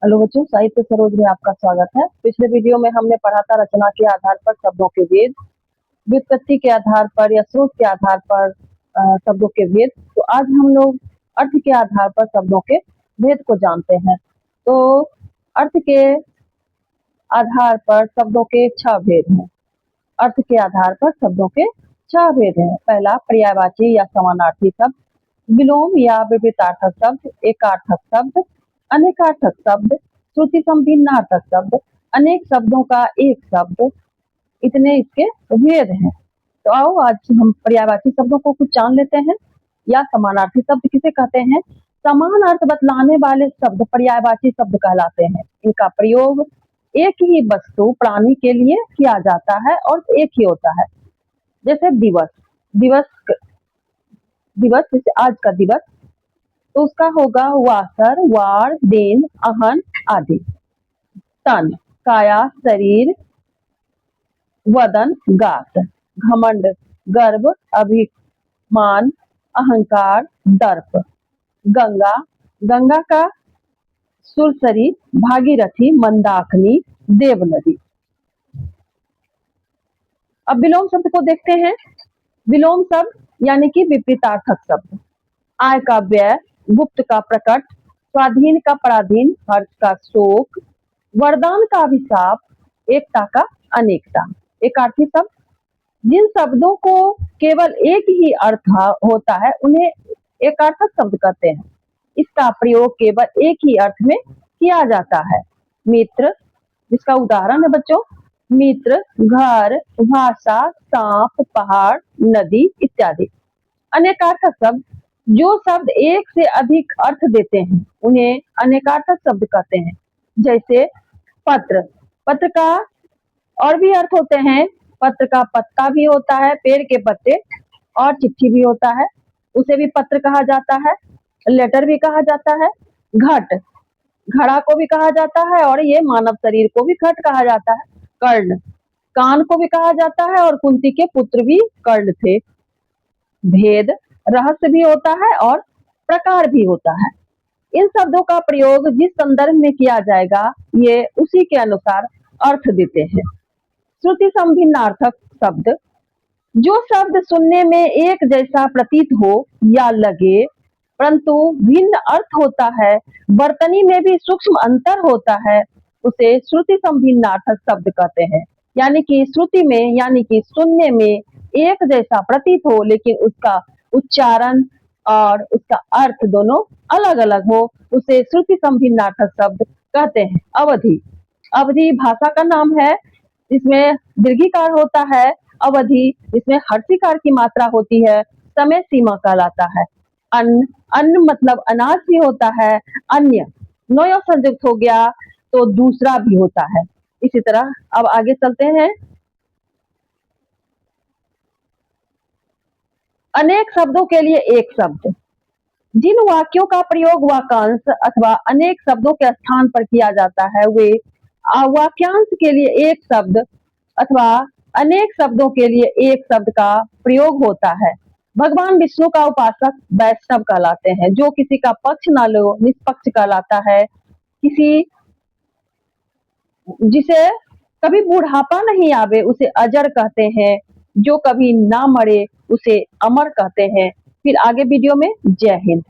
Hello बच्चों, साहित्य सरोज में आपका स्वागत है। पिछले वीडियो में हमने पढ़ा था रचना के आधार पर शब्दों के भेद, व्युत्पत्ति के आधार पर या स्रोत के आधार पर शब्दों के भेद। तो आज हम लोग अर्थ के आधार पर शब्दों के भेद को जानते हैं। तो अर्थ के आधार पर शब्दों के 6 भेद हैं। अर्थ के आधार पर शब्दों के 6 भेद हैं। पहला, पर्यायवाची या समानार्थी शब्द, विलोम या विपरीतार्थक शब्द, एकार्थक शब्द, अनेकार्थक शब्द, श्रुति संभिन्नार्थक शब्द, अनेक शब्दों का एक शब्द। इतने इसके भेद हैं। तो आओ आज हम पर्यायवाची शब्दों को कुछ जान लेते हैं। या समानार्थी शब्द किसे कहते हैं? समान अर्थ बतलाने वाले शब्द पर्यायवाची शब्द कहलाते हैं। इनका प्रयोग एक ही वस्तु प्राणी के लिए किया जाता है और एक ही होता है। जैसे दिवस, दिवस जैसे आज का दिवस, तो उसका होगा वासर, वार, दिन, अहन आदि। तन, काया, शरीर, वदन, गात, घमंड, गर्व, अभिमान, अहंकार, दर्प। गंगा, गंगा का सुरसरी, भागीरथी, मंदाकिनी, देव नदी। अब विलोम शब्द को देखते हैं। विलोम शब्द यानी कि विपरीतार्थक शब्द। आय का व्यय, गुप्त का प्रकट, स्वाधीन का पराधीन, हर्ष का शोक, वरदान का अभिशाप, एकता का अनेकता। एकार्थी शब्द, जिन शब्दों को केवल एक ही अर्थ होता है उन्हें एकार्थक शब्द कहते हैं। इसका प्रयोग केवल एक ही अर्थ में किया जाता है। मित्र, जिसका उदाहरण है बच्चों, मित्र, घर, भाषा, सांप, पहाड़, नदी इत्यादि। अनेकार्थक शब्द, जो शब्द एक से अधिक अर्थ देते हैं उन्हें अनेकार्थक शब्द कहते हैं। जैसे पत्र, पत्र का और भी अर्थ होते हैं। पत्र का पत्ता भी होता है, पेड़ के पत्ते, और चिट्ठी भी होता है, उसे भी पत्र कहा जाता है, लेटर भी कहा जाता है। घट, घड़ा को भी कहा जाता है और ये मानव शरीर को भी घट कहा जाता है। कर्ण, कान को भी कहा जाता है और कुंती के पुत्र भी कर्ण थे। भेद, रहस्य भी होता है और प्रकार भी होता है। इन शब्दों का प्रयोग जिस संदर्भ में किया जाएगा ये उसी के अनुसार अर्थ देते हैं। श्रुति संभिन्नार्थक शब्द, जो शब्द सुनने में एक जैसा प्रतीत हो या लगे परंतु भिन्न अर्थ होता है, वर्तनी में भी सूक्ष्म अंतर होता है, उसे श्रुति संभिन्नार्थक शब्द कहते हैं। यानी कि श्रुति में यानी कि सुनने में एक जैसा प्रतीत हो लेकिन उसका उच्चारण और उसका अर्थ दोनों अलग अलग हो, उसे श्रुति संभिन्नार्थक शब्द कहते हैं। अवधि, अवधि भाषा का नाम है, इसमें दीर्घिकार होता है। अवधि, इसमें हर्षिकार की मात्रा होती है, समय सीमा कहलाता है। अन्न, अन्न मतलब अनाज भी होता है। अन्य, नोय संयुक्त हो गया तो दूसरा भी होता है। इसी तरह अब आगे चलते हैं। अनेक शब्दों के लिए एक शब्द, जिन वाक्यों का प्रयोग वाक्यांश अथवा अनेक शब्दों के स्थान पर किया जाता है वे वाक्यांश के लिए एक शब्द अथवा अनेक शब्दों के लिए एक शब्द का प्रयोग होता है। भगवान विष्णु का उपासक वैष्णव कहलाते हैं। जो किसी का पक्ष न लो निष्पक्ष कहलाता है। किसी जिसे कभी बुढ़ापा नहीं आवे उसे अजर कहते हैं। जो कभी ना मरे उसे अमर कहते हैं। फिर आगे वीडियो में। जय हिंद।